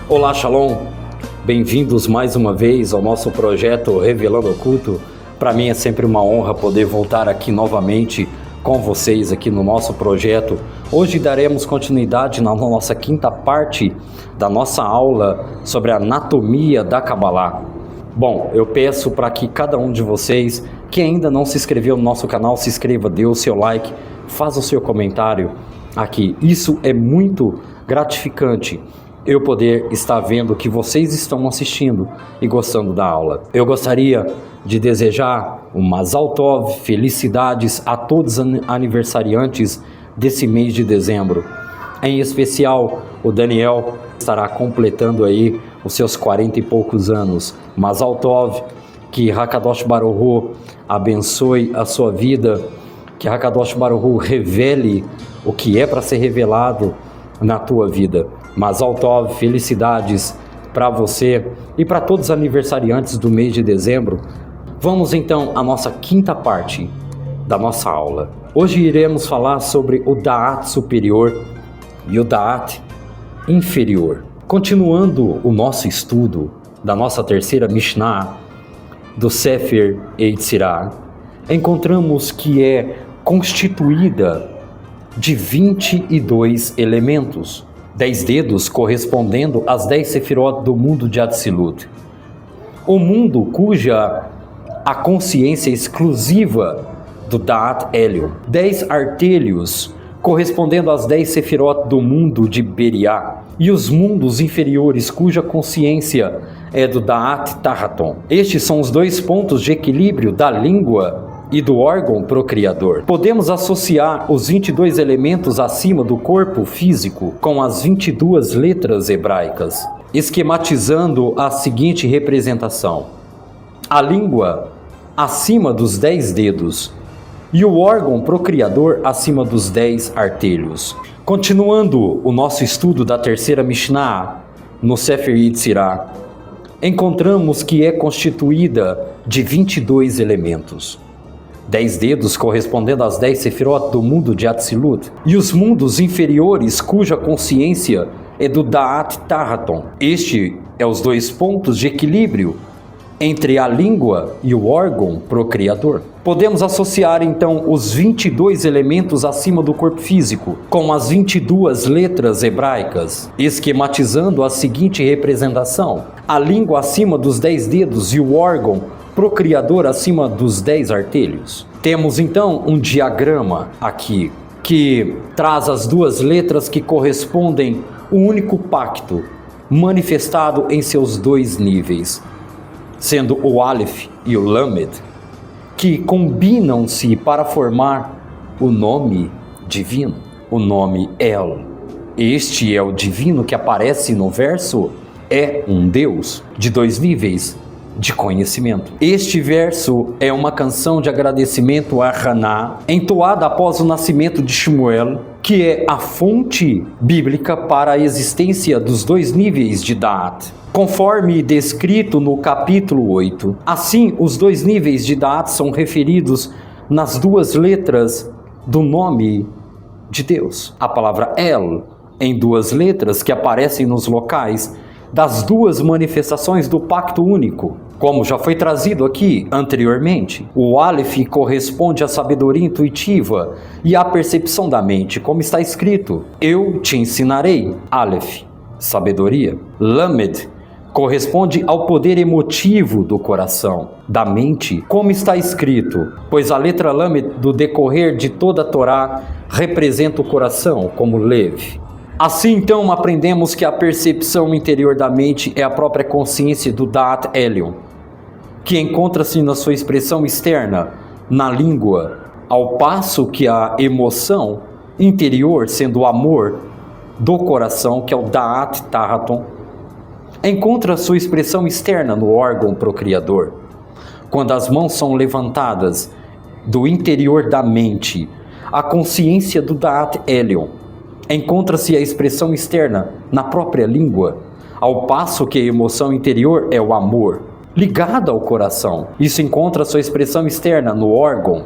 Olá, Shalom! Bem-vindos mais uma vez ao nosso projeto Revelando Oculto. Para mim é sempre uma honra poder voltar aqui novamente com vocês aqui no nosso projeto. Hoje daremos continuidade na nossa quinta parte da nossa aula sobre a anatomia da Kabbalah. Bom, eu peço para que cada um de vocês que ainda não se inscreveu no nosso canal, se inscreva, dê o seu like, faça o seu comentário aqui. Isso é muito gratificante, eu poder estar vendo que vocês estão assistindo e gostando da aula. Eu gostaria de desejar um Mazal Tov, felicidades a todos os aniversariantes desse mês de dezembro. Em especial, o Daniel estará completando aí os seus 40 e poucos anos. Mazal Tov, que Hakadosh Baruch Hu abençoe a sua vida, que Hakadosh Baruch Hu revele o que é para ser revelado na tua vida. Mazal Tov, felicidades para você e para todos os aniversariantes do mês de dezembro. Vamos então à nossa quinta parte da nossa aula. Hoje iremos falar sobre o Da'at superior e o Da'at inferior. Continuando o nosso estudo da nossa terceira Mishnah do Sefer Eitzirah, encontramos que é constituída de 22 elementos. 10 dedos correspondendo às 10 sefirot do mundo de Atzilut. O mundo cuja a consciência exclusiva do Da'at Elyon. 10 artelhos correspondendo às 10 sefirot do mundo de Beriah. E os mundos inferiores cuja consciência é do Da'at Tahaton. Estes são os dois pontos de equilíbrio da língua e do órgão procriador. Podemos associar os 22 elementos acima do corpo físico com as 22 letras hebraicas, esquematizando a seguinte representação: a língua acima dos 10 dedos e o órgão procriador acima dos 10 artelhos. Continuando o nosso estudo da terceira Mishnah no Sefer Eitzirah, encontramos que é constituída de 22 elementos. 10 dedos correspondendo às 10 sefirot do mundo de Atzilut, e os mundos inferiores cuja consciência é do Da'at Tahaton. Este é os dois pontos de equilíbrio entre a língua e o órgão procriador. Podemos associar então os 22 elementos acima do corpo físico com as 22 letras hebraicas, esquematizando a seguinte representação: a língua acima dos 10 dedos e o órgão procriador acima dos 10 artelhos. Temos então um diagrama aqui que traz as duas letras que correspondem ao único pacto manifestado em seus dois níveis, sendo o Aleph e o Lamed, que combinam-se para formar o nome divino, o nome El. Este é o divino que aparece no verso, é um Deus de dois níveis de conhecimento. Este verso é uma canção de agradecimento a Haná, entoada após o nascimento de Shmuel, que é a fonte bíblica para a existência dos dois níveis de Da'at, conforme descrito no capítulo 8. Assim, os dois níveis de Da'at são referidos nas duas letras do nome de Deus. A palavra El, em duas letras que aparecem nos locais das duas manifestações do pacto único. Como já foi trazido aqui anteriormente, o Aleph corresponde à sabedoria intuitiva e à percepção da mente, como está escrito: eu te ensinarei. Aleph, sabedoria. Lamed corresponde ao poder emotivo do coração, da mente, como está escrito: pois a letra Lamed do decorrer de toda a Torá representa o coração, como Lev. Assim, então, aprendemos que a percepção interior da mente é a própria consciência do Da'at Elyon, que encontra-se na sua expressão externa, na língua, ao passo que a emoção interior, sendo o amor do coração, que é o Da'at Tahaton, encontra sua expressão externa no órgão procriador. Quando as mãos são levantadas do interior da mente, a consciência do Da'at Elyon encontra-se a expressão externa na própria língua, ao passo que a emoção interior é o amor, ligada ao coração. Isso encontra sua expressão externa no órgão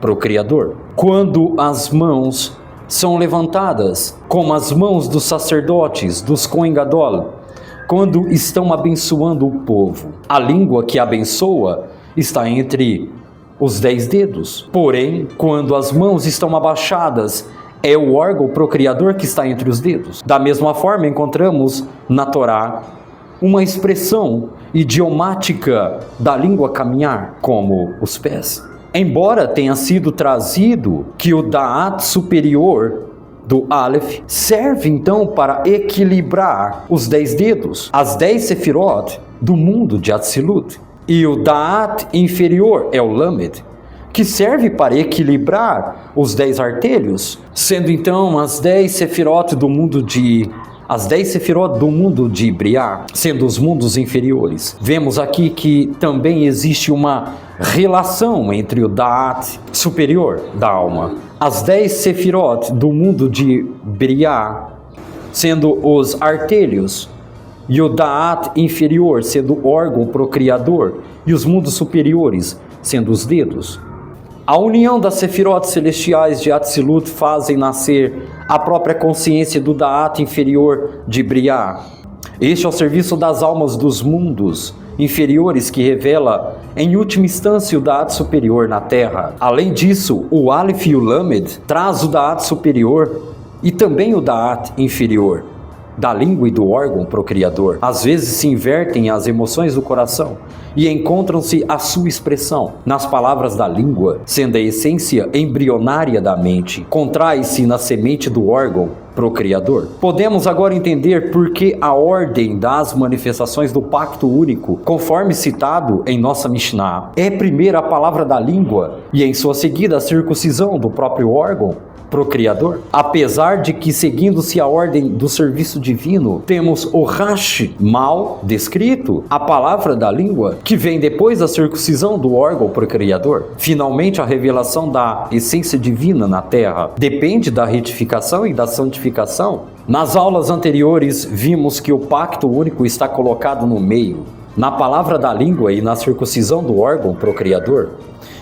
procriador. Quando as mãos são levantadas, como as mãos dos sacerdotes, dos Kohen Gadol, quando estão abençoando o povo. A língua que abençoa está entre os 10 dedos. Porém, quando as mãos estão abaixadas, é o órgão procriador que está entre os dedos. Da mesma forma, encontramos na Torá uma expressão idiomática da língua caminhar, como os pés. Embora tenha sido trazido que o Da'at superior do Aleph serve então para equilibrar os 10 dedos, as 10 Sefirot do mundo de Atzilut. E o Da'at inferior é o Lamed, que serve para equilibrar os 10 artelhos, sendo então as 10 Sefirot do mundo de Briá, sendo os mundos inferiores. Vemos aqui que também existe uma relação entre o Da'at superior da alma, as 10 Sefirot do mundo de Briá, sendo os artelhos, e o Da'at inferior sendo o órgão procriador, e os mundos superiores sendo os dedos. A união das Sefirot celestiais de Atzilut fazem nascer a própria consciência do Da'at inferior de Briá. Este é o serviço das almas dos mundos inferiores que revela, em última instância, o Da'at superior na Terra. Além disso, o Aleph e o Lamed traz o Da'at superior e também o Da'at inferior, da língua e do órgão procriador. Às vezes se invertem as emoções do coração e encontram-se a sua expressão nas palavras da língua, sendo a essência embrionária da mente, contrai-se na semente do órgão procriador. Podemos agora entender por que a ordem das manifestações do pacto único, conforme citado em nossa Mishnah, é primeiro a palavra da língua e em sua seguida a circuncisão do próprio órgão procriador. Apesar de que, seguindo-se a ordem do serviço divino, temos o Rash mal descrito, a palavra da língua, que vem depois da circuncisão do órgão procriador. Finalmente, a revelação da essência divina na Terra depende da retificação e da santificação. Nas aulas anteriores, vimos que o pacto único está colocado no meio, na palavra da língua e na circuncisão do órgão procriador.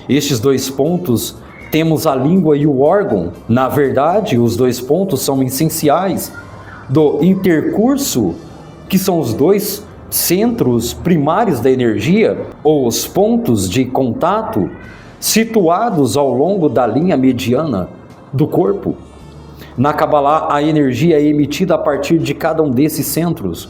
Estes dois pontos temos a língua e o órgão. Na verdade, os dois pontos são essenciais do intercurso, que são os dois centros primários da energia, ou os pontos de contato, situados ao longo da linha mediana do corpo. Na Kabbalah, a energia é emitida a partir de cada um desses centros,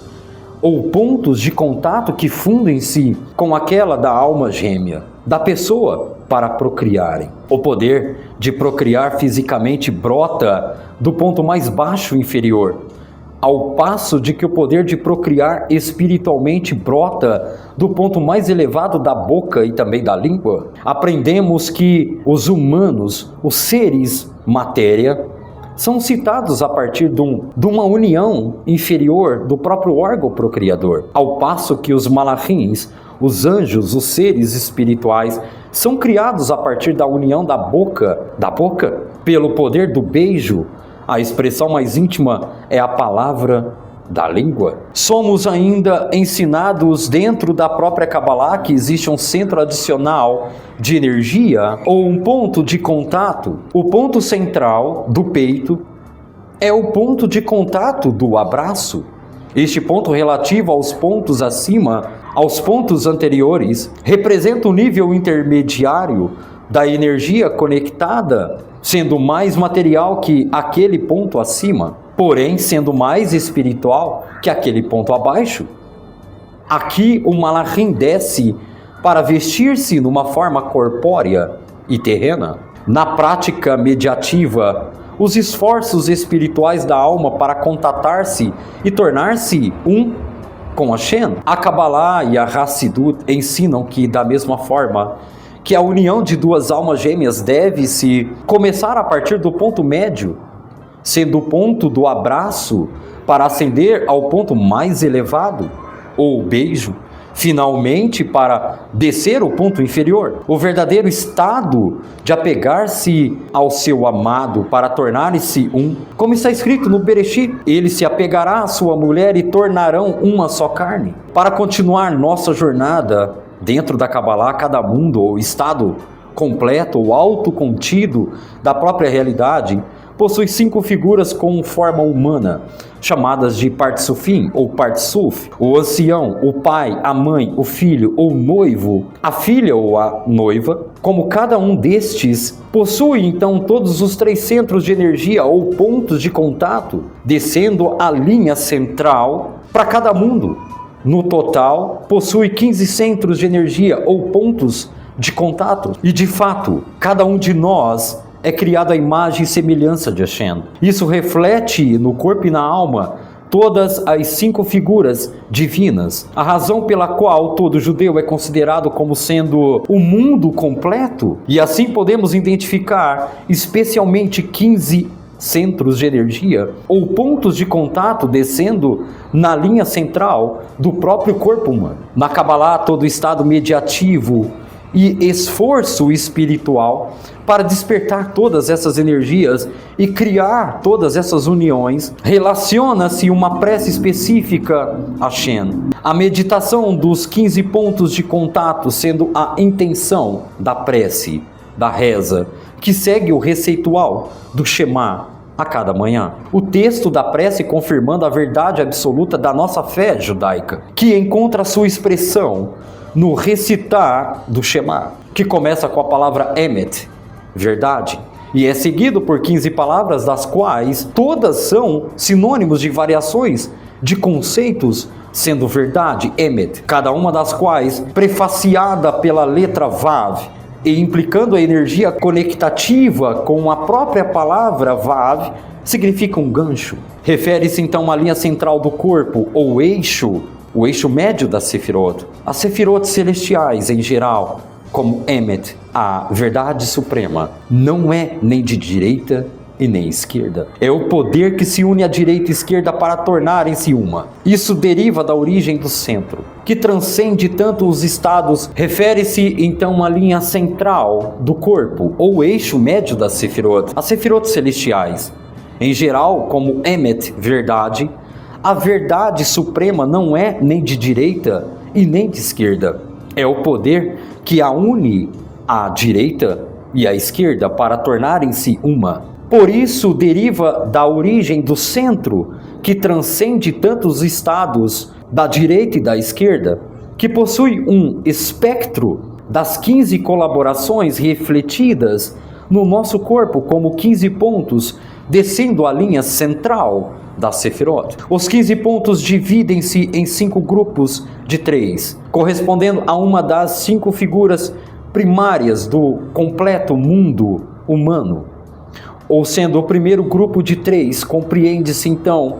ou pontos de contato que fundem-se com aquela da alma gêmea da pessoa para procriarem. O poder de procriar fisicamente brota do ponto mais baixo inferior, ao passo de que o poder de procriar espiritualmente brota do ponto mais elevado da boca e também da língua. Aprendemos que os humanos, os seres matéria, são citados a partir de uma união inferior do próprio órgão procriador, ao passo que os malachins, os anjos, os seres espirituais, são criados a partir da união da boca, pelo poder do beijo. A expressão mais íntima é a palavra da língua. Somos ainda ensinados dentro da própria Kabbalah que existe um centro adicional de energia ou um ponto de contato. O ponto central do peito é o ponto de contato do abraço. Este ponto relativo aos pontos acima, aos pontos anteriores, representa o nível intermediário da energia conectada, sendo mais material que aquele ponto acima, porém sendo mais espiritual que aquele ponto abaixo. Aqui o Malachim desce para vestir-se numa forma corpórea e terrena. Na prática mediativa, os esforços espirituais da alma para contatar-se e tornar-se um com Hashem. A Kabbalah e a Hassidut ensinam que, da mesma forma, que a união de duas almas gêmeas deve-se começar a partir do ponto médio, sendo o ponto do abraço para ascender ao ponto mais elevado, ou beijo, finalmente para descer o ponto inferior. O verdadeiro estado de apegar-se ao seu amado para tornar-se um, como está escrito no Bereshit, ele se apegará à sua mulher e tornarão uma só carne. Para continuar nossa jornada dentro da Kabbalah, cada mundo ou estado completo ou autocontido da própria realidade possui 5 figuras com forma humana, chamadas de Partsufim ou Partsuf, o ancião, o pai, a mãe, o filho ou noivo, a filha ou a noiva. Como cada um destes possui então todos os 3 centros de energia ou pontos de contato, descendo a linha central para cada mundo. No total, possui 15 centros de energia ou pontos de contato. E de fato, cada um de nós é criado à imagem e semelhança de Hashem. Isso reflete no corpo e na alma todas as 5 figuras divinas. A razão pela qual todo judeu é considerado como sendo o mundo completo. E assim podemos identificar especialmente 15 centros de energia ou pontos de contato descendo na linha central do próprio corpo humano. Na Kabbalah, todo estado mediativo e esforço espiritual para despertar todas essas energias e criar todas essas uniões, relaciona-se uma prece específica a Shem. A meditação dos 15 pontos de contato sendo a intenção da prece, da reza, que segue o receitual do Shema a cada manhã. O texto da prece confirmando a verdade absoluta da nossa fé judaica, que encontra sua expressão no recitar do Shema, que começa com a palavra Emet, verdade, e é seguido por 15 palavras, das quais todas são sinônimos de variações de conceitos sendo verdade, Emet, cada uma das quais prefaciada pela letra Vav e implicando a energia conectativa com a própria palavra Vav, significa um gancho. Refere-se então à linha central do corpo, ou eixo, o eixo médio da Sefirot. As Sefirot celestiais em geral, como Emet, a verdade suprema, não é nem de direita e nem esquerda. É o poder que se une à direita e esquerda para tornarem-se uma. Isso deriva da origem do centro, que transcende tanto os estados. Refere-se então à linha central do corpo, ou eixo médio da Sefirot. As Sefirot celestiais, em geral, como Emet, verdade, a verdade suprema não é nem de direita e nem de esquerda. É o poder que a une à direita e à esquerda para tornarem-se uma. Por isso deriva da origem do centro, que transcende tantos estados da direita e da esquerda, que possui um espectro das 15 colaborações refletidas no nosso corpo como 15 pontos, descendo a linha central da Sefirot. Os 15 pontos dividem-se em 5 grupos de 3, correspondendo a uma das 5 figuras primárias do completo mundo humano. Ou sendo o primeiro grupo de 3, compreende-se então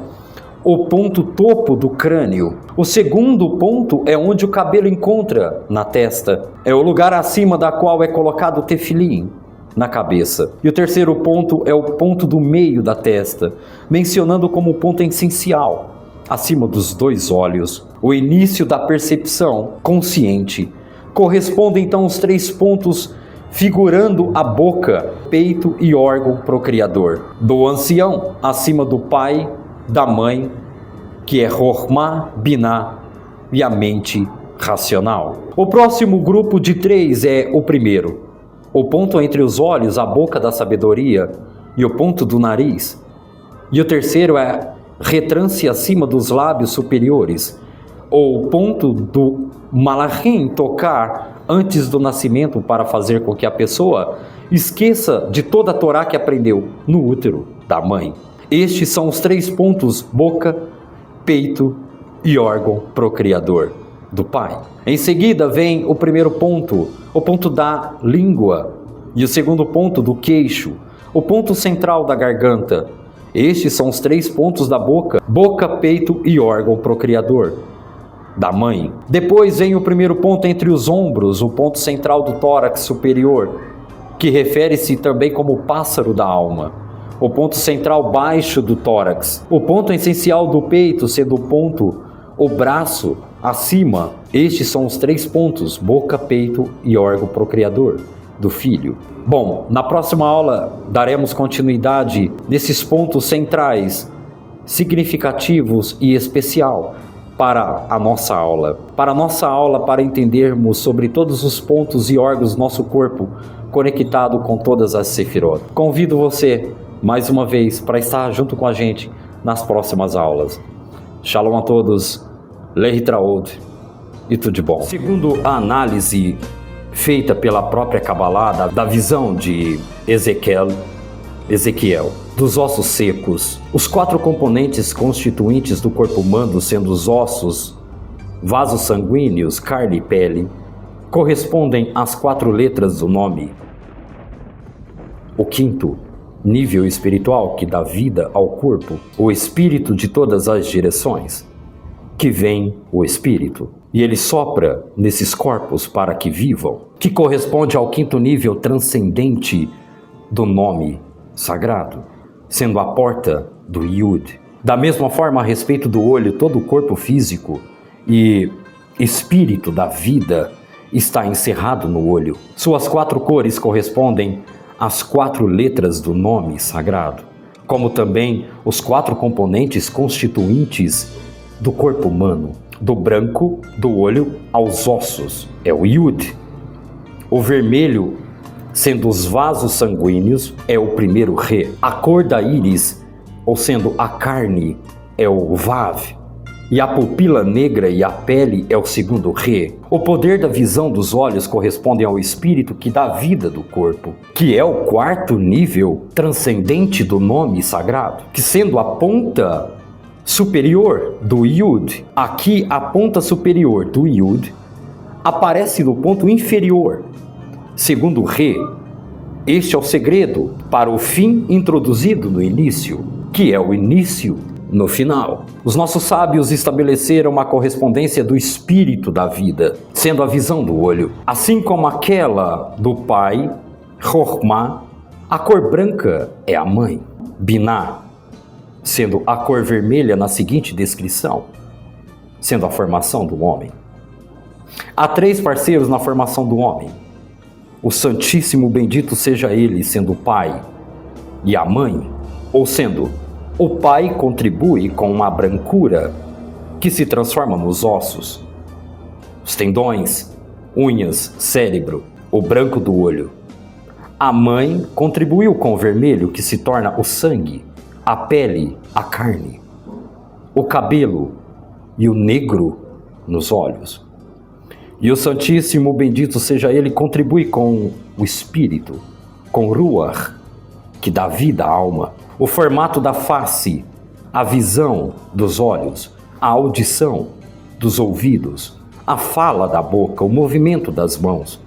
o ponto topo do crânio. O segundo ponto é onde o cabelo encontra na testa. É o lugar acima da qual é colocado o tefilim, na cabeça. E o terceiro ponto é o ponto do meio da testa, mencionando como ponto essencial, acima dos 2 olhos, o início da percepção consciente. Corresponde então os 3 pontos figurando a boca, peito e órgão procriador, do ancião, acima do pai, da mãe, que é Chokhmah, Binah, e a mente racional. O próximo grupo de 3 é o primeiro, o ponto entre os olhos, a boca da sabedoria e o ponto do nariz. E o terceiro é retrance acima dos lábios superiores, ou ponto do malachim tocar antes do nascimento para fazer com que a pessoa esqueça de toda a Torá que aprendeu no útero da mãe. Estes são os 3 pontos: boca, peito e órgão procriador do pai. Em seguida vem o primeiro ponto, o ponto da língua, e o segundo ponto do queixo, o ponto central da garganta. Estes são os 3 pontos da boca, boca, peito e órgão procriador da mãe. Depois vem o primeiro ponto entre os ombros, o ponto central do tórax superior, que refere-se também como pássaro da alma. O ponto central baixo do tórax, o ponto essencial do peito, sendo o ponto, o braço acima. Estes são os 3 pontos, boca, peito e órgão procriador do filho. Bom, na próxima aula daremos continuidade nesses pontos centrais, significativos e especial para a nossa aula. Para entendermos sobre todos os pontos e órgãos do nosso corpo conectado com todas as Sefirot. Convido você mais uma vez para estar junto com a gente nas próximas aulas. Shalom a todos, Lehitraot e tudo de bom. Segundo a análise feita pela própria Kabbalah da visão de Ezequiel, dos ossos secos, os 4 componentes constituintes do corpo humano, sendo os ossos, vasos sanguíneos, carne e pele, correspondem às 4 letras do nome. O 5º nível espiritual que dá vida ao corpo, o espírito de todas as direções, que vem o espírito, e ele sopra nesses corpos para que vivam, que corresponde ao 5º nível transcendente do nome sagrado, sendo a porta do Yud. Da mesma forma, a respeito do olho, todo o corpo físico e espírito da vida está encerrado no olho. Suas 4 cores correspondem às 4 letras do nome sagrado, como também os 4 componentes constituintes do corpo humano, do branco do olho aos ossos, é o Yud. O vermelho, sendo os vasos sanguíneos, é o primeiro Re. A cor da íris, ou sendo a carne, é o Vav. E a pupila negra e a pele é o segundo Re. O poder da visão dos olhos corresponde ao espírito que dá vida do corpo, que é o 4º nível transcendente do nome sagrado, que sendo a ponta superior do Yud, aqui a ponta superior do Yud aparece no ponto inferior, segundo Re. Este é o segredo para o fim introduzido no início, que é o início no final. Os nossos sábios estabeleceram uma correspondência do espírito da vida, sendo a visão do olho, assim como aquela do pai, Chokhmah. A cor branca é a mãe, Binah, sendo a cor vermelha na seguinte descrição, sendo a formação do homem. Há 3 parceiros na formação do homem: o Santíssimo bendito seja ele, sendo o pai, e a mãe, ou sendo o pai contribui com uma brancura que se transforma nos ossos, os tendões, unhas, cérebro, o branco do olho. A mãe contribuiu com o vermelho que se torna o sangue, a pele, a carne, o cabelo e o negro nos olhos. E o Santíssimo bendito seja ele contribui com o espírito, com Ruach, que dá vida à alma. O formato da face, a visão dos olhos, a audição dos ouvidos, a fala da boca, o movimento das mãos,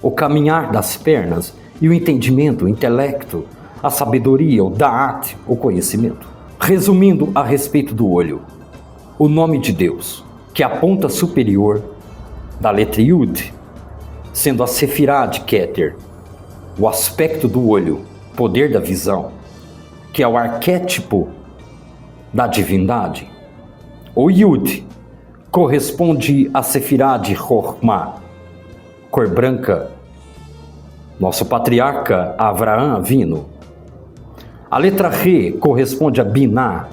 o caminhar das pernas e o entendimento, o intelecto, a sabedoria, o da'at, o conhecimento. Resumindo a respeito do olho, o nome de Deus, que é a ponta superior da letra Yud, sendo a Sefirah de Keter, o aspecto do olho, poder da visão, que é o arquétipo da divindade. O Yud corresponde à Sefirah de Chokhmah, cor branca, nosso patriarca Avraham Avinu. A letra Re corresponde a Binah,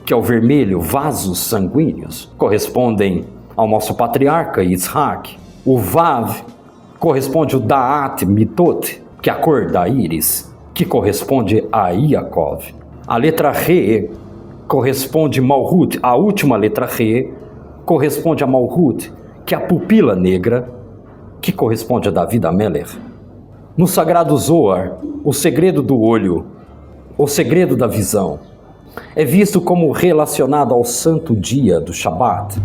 que é o vermelho, vasos sanguíneos, correspondem ao nosso patriarca Yitzhak. O Vav corresponde ao Da'at Mitot, que é a cor da íris, que corresponde a Yaakov. A letra Re corresponde a Malhut, a última letra Re corresponde a Malhut, que é a pupila negra, que corresponde a David Amelech. No Sagrado Zohar, o segredo do olho, o segredo da visão, é visto como relacionado ao santo dia do Shabat.